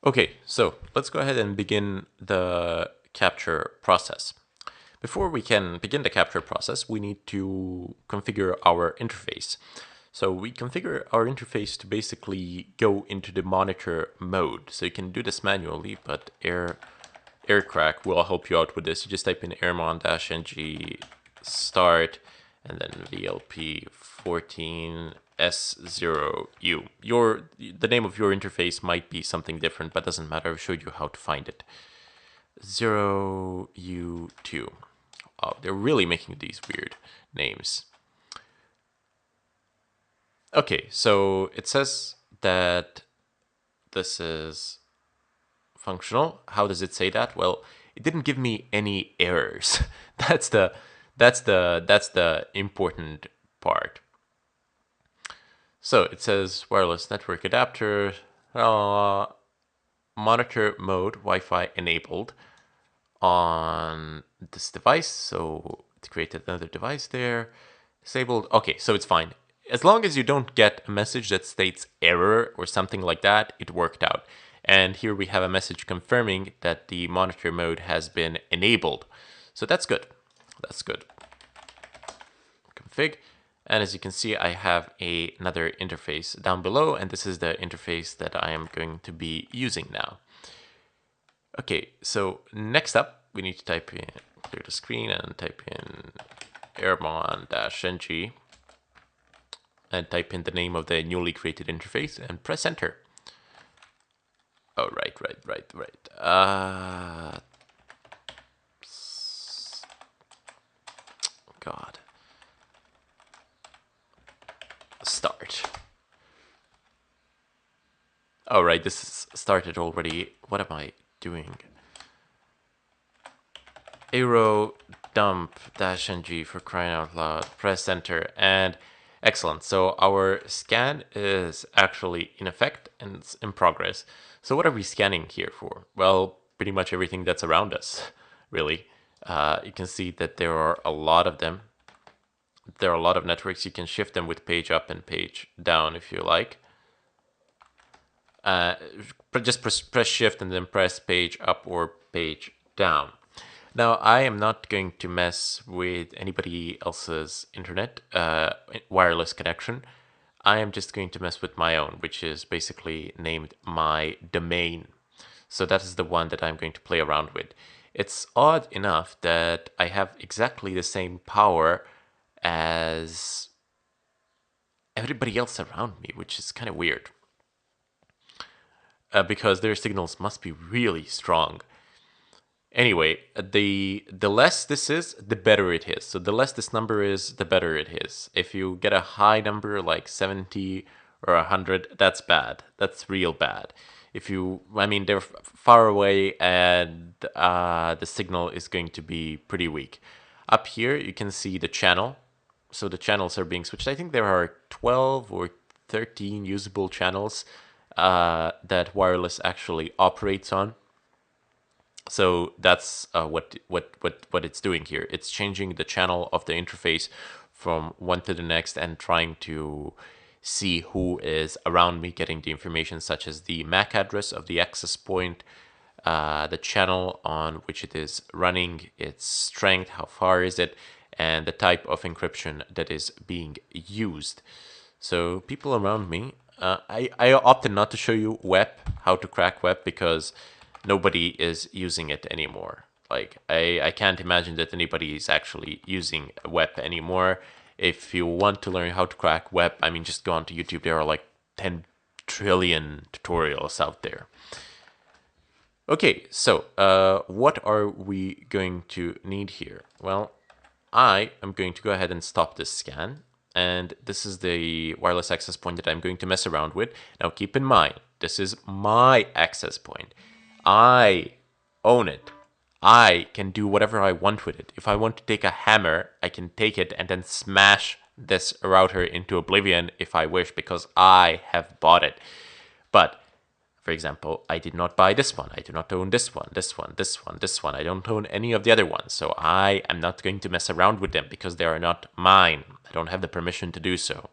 Okay, so let's go ahead and begin the capture process. Before we can begin the capture process, we need to configure our interface. So we configure our interface to basically go into the monitor mode. So you can do this manually, but aircrack will help you out with this. You just type in airmon-ng start and then VLP14 S0U. The name of your interface might be something different, but doesn't matter. I've showed you how to find it. 0U2. Oh, they're really making these weird names. Okay, so it says that this is functional. How does it say that? Well, it didn't give me any errors. that's the important part. So it says wireless network adapter, monitor mode, Wi-Fi enabled on this device. So it created another device there. Disabled. Okay, so it's fine. As long as you don't get a message that states error or something like that, it worked out. And here we have a message confirming that the monitor mode has been enabled. So that's good. That's good. Config. And as you can see, I have another interface down below, and this is the interface that I am going to be using now. Okay, so next up, we need to type in, clear the screen and type in airmon-ng and type in the name of the newly created interface and press enter. Oh, right. God. Start. Oh, right, this is started already. What am I doing? Arrow dump -ng for crying out loud. Press enter and excellent. So our scan is actually in effect and it's in progress. So what are we scanning here for? Well, pretty much everything that's around us, really. You can see that there are a lot of them. There are a lot of networks. You can shift them with page up and page down if you like. Just press shift and then press page up or page down. Now, I am not going to mess with anybody else's internet, wireless connection. I am just going to mess with my own, which is basically named my domain. So that is the one that I'm going to play around with. It's odd enough that I have exactly the same power as everybody else around me, which is kind of weird. Because their signals must be really strong. Anyway, the less this is, the better it is. So the less this number is, the better it is. If you get a high number like 70 or 100, that's bad. That's real bad. If you, I mean, they're far away and the signal is going to be pretty weak. Up here, you can see the channel. So the channels are being switched. I think there are 12 or 13 usable channels that wireless actually operates on. So that's what it's doing here. It's changing the channel of the interface from one to the next and trying to see who is around me getting the information, such as the MAC address of the access point, the channel on which it is running, its strength, how far is it, and the type of encryption that is being used. So people around me, I opted not to show you web, how to crack web, because nobody is using it anymore. Like, I can't imagine that anybody is actually using web anymore. If you want to learn how to crack web, I mean, just go onto YouTube. There are like 10 trillion tutorials out there. Okay, so what are we going to need here? Well, I am going to go ahead and stop this scan. And this is the wireless access point that I'm going to mess around with. Now, keep in mind, this is my access point. I own it. I can do whatever I want with it. If I want to take a hammer, I can take it and then smash this router into oblivion if I wish, because I have bought it. But, for example, I did not buy this one. I do not own this one, this one, this one, this one. I don't own any of the other ones. So I am not going to mess around with them because they are not mine. I don't have the permission to do so.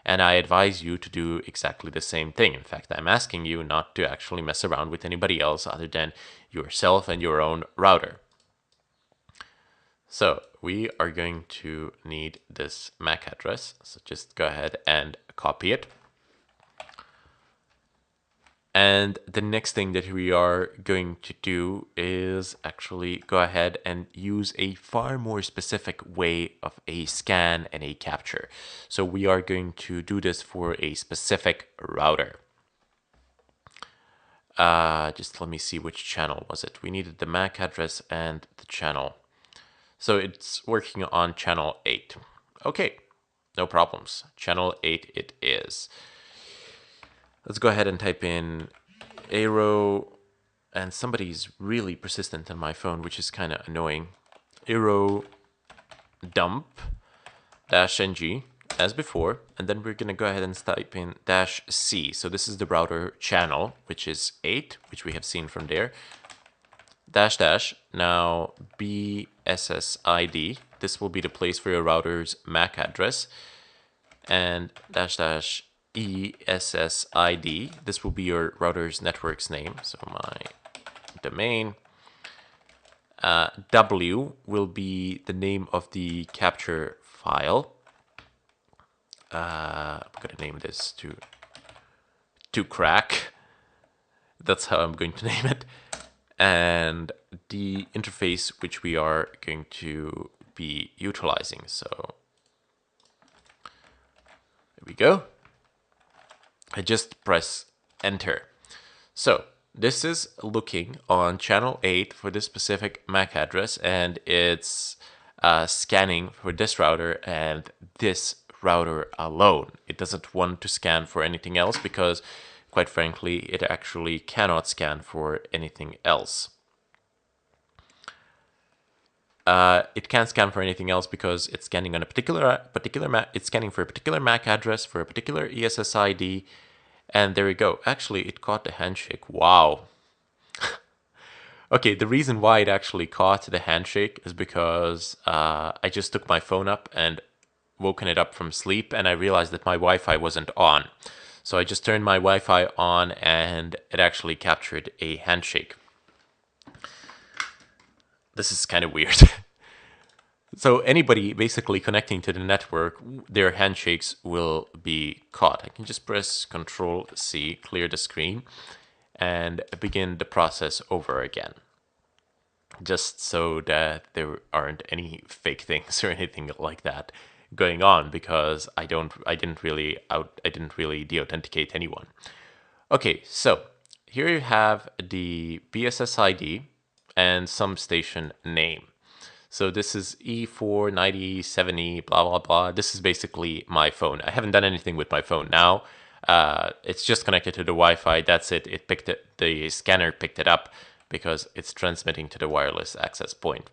And I advise you to do exactly the same thing. In fact, I'm asking you not to actually mess around with anybody else other than yourself and your own router. So we are going to need this MAC address. So just go ahead and copy it. And the next thing that we are going to do is actually go ahead and use a far more specific way of a scan and a capture. So we are going to do this for a specific router. Just let me see which channel was it. We needed the MAC address and the channel. So it's working on channel 8. Okay, no problems. Channel 8 it is. Let's go ahead and type in arrow, and somebody's really persistent on my phone, which is kind of annoying. Arrow dump -ng as before, and then we're gonna go ahead and type in -c. So this is the router channel, which is 8, which we have seen from there. -- now BSSID. This will be the place for your router's MAC address, and -- ESSID. This will be your router's network's name. So my domain. W will be the name of the capture file. I'm gonna name this to crack. That's how I'm going to name it. And the interface which we are going to be utilizing. So there we go. I just press enter. So this is looking on channel 8 for this specific MAC address, and it's scanning for this router and this router alone. It doesn't want to scan for anything else because, quite frankly, it actually cannot scan for anything else. It can't scan for anything else because it's scanning on a it's scanning for a particular MAC address for a particular ESSID, and there we go. Actually, it caught the handshake. Wow. Okay, the reason why it actually caught the handshake is because I just took my phone up and woken it up from sleep, and I realized that my Wi-Fi wasn't on. So I just turned my Wi-Fi on, and it actually captured a handshake. This is kind of weird. So anybody basically connecting to the network, their handshakes will be caught. I can just press Control-C, clear the screen, and begin the process over again. Just so that there aren't any fake things or anything like that going on, because I didn't really de-authenticate anyone. Okay, so here you have the BSSID and some station name. So this is E49070 blah blah blah. This is basically my phone. I haven't done anything with my phone now. It's just connected to the Wi-Fi. That's it. It picked it. The scanner picked it up because it's transmitting to the wireless access point.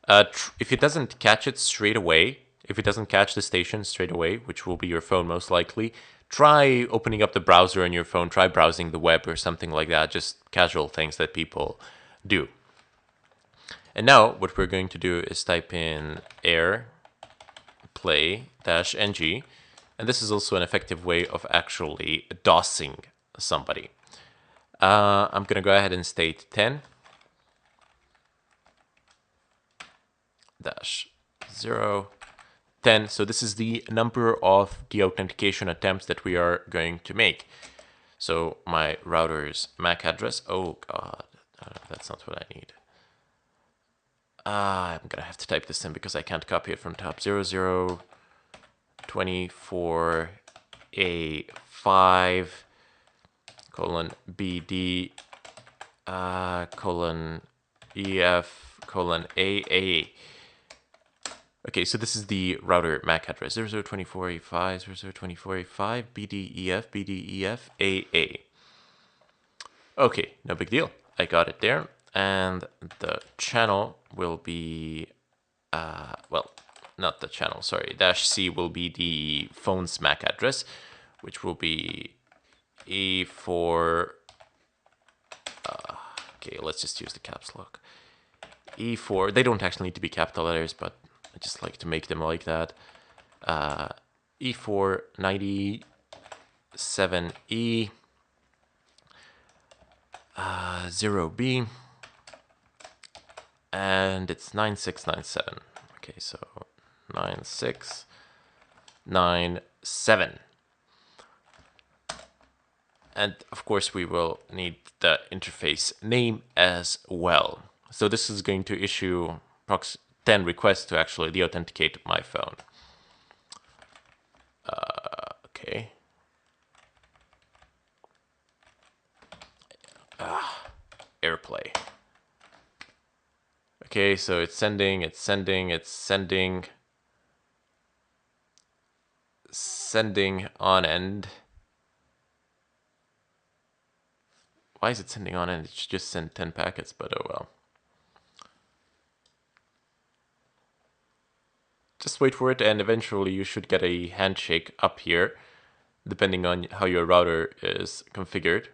If it doesn't catch it straight away, if it doesn't catch the station straight away, which will be your phone most likely, try opening up the browser on your phone, try browsing the web or something like that, just casual things that people do. And now what we're going to do is type in airplay-ng, and this is also an effective way of actually DOSing somebody. I'm going to go ahead and state 10 -0 10. So this is the number of de-authentication attempts that we are going to make. So my router's MAC address. Oh god, that's not what I need. I'm gonna have to type this in because I can't copy it from top. 0024A5 colon BD colon EF colon AA. Okay, so this is the router MAC address. 0024A5 0024A5 BDEF BDEF AA. Okay, no big deal. I got it there. And the channel will be, well, not the channel, sorry. -C will be the phone's MAC address, which will be E4. Okay, let's just use the caps lock. E4. They don't actually need to be capital letters, but I just like to make them like that. E497E 0B, and it's 9697. Okay, so 9697. And of course, we will need the interface name as well. So this is going to issue 10 requests to actually deauthenticate my phone. Okay. AirPlay. Okay, so it's sending on end. Why is it sending on end? It should just send 10 packets, but oh well. Just wait for it, and eventually you should get a handshake up here, depending on how your router is configured.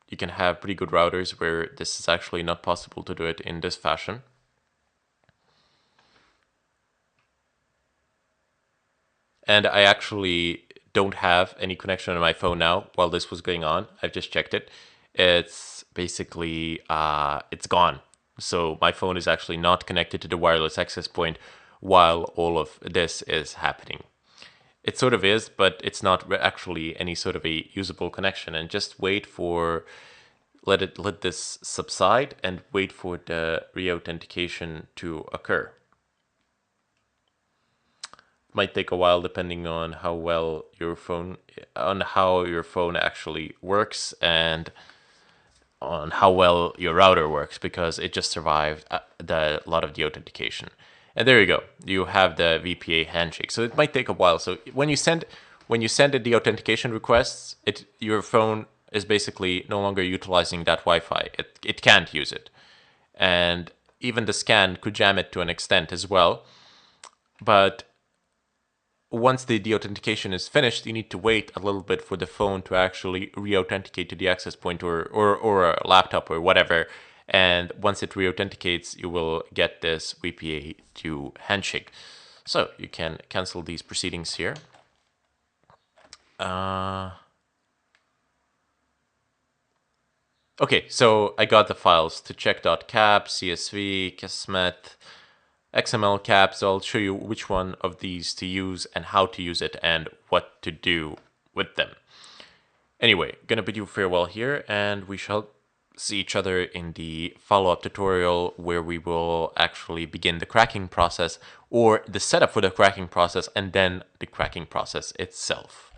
You can have pretty good routers where this is actually not possible to do it in this fashion. And I actually don't have any connection on my phone now while this was going on. I've just checked it. It's basically, it's gone. So my phone is actually not connected to the wireless access point while all of this is happening. It sort of is, but it's not actually any sort of a usable connection. And just wait for, let this subside and wait for the reauthentication to occur. Might take a while depending on how well your phone actually works and on how well your router works, because it just survived a lot of the authentication. And there you go. You have the VPA handshake. So it might take a while. So when you send the authentication requests, your phone is basically no longer utilizing that Wi-Fi. It can't use it. And even the scan could jam it to an extent as well. But once the deauthentication is finished, you need to wait a little bit for the phone to actually reauthenticate to the access point or a laptop or whatever. And once it reauthenticates, you will get this VPA2 handshake. So you can cancel these proceedings here. Okay, so I got the files to check.cap, CSV, Kismet, XML cap, so I'll show you which one of these to use and how to use it and what to do with them. Anyway, gonna bid you farewell here, and we shall see each other in the follow-up tutorial where we will actually begin the cracking process, or the setup for the cracking process and then the cracking process itself.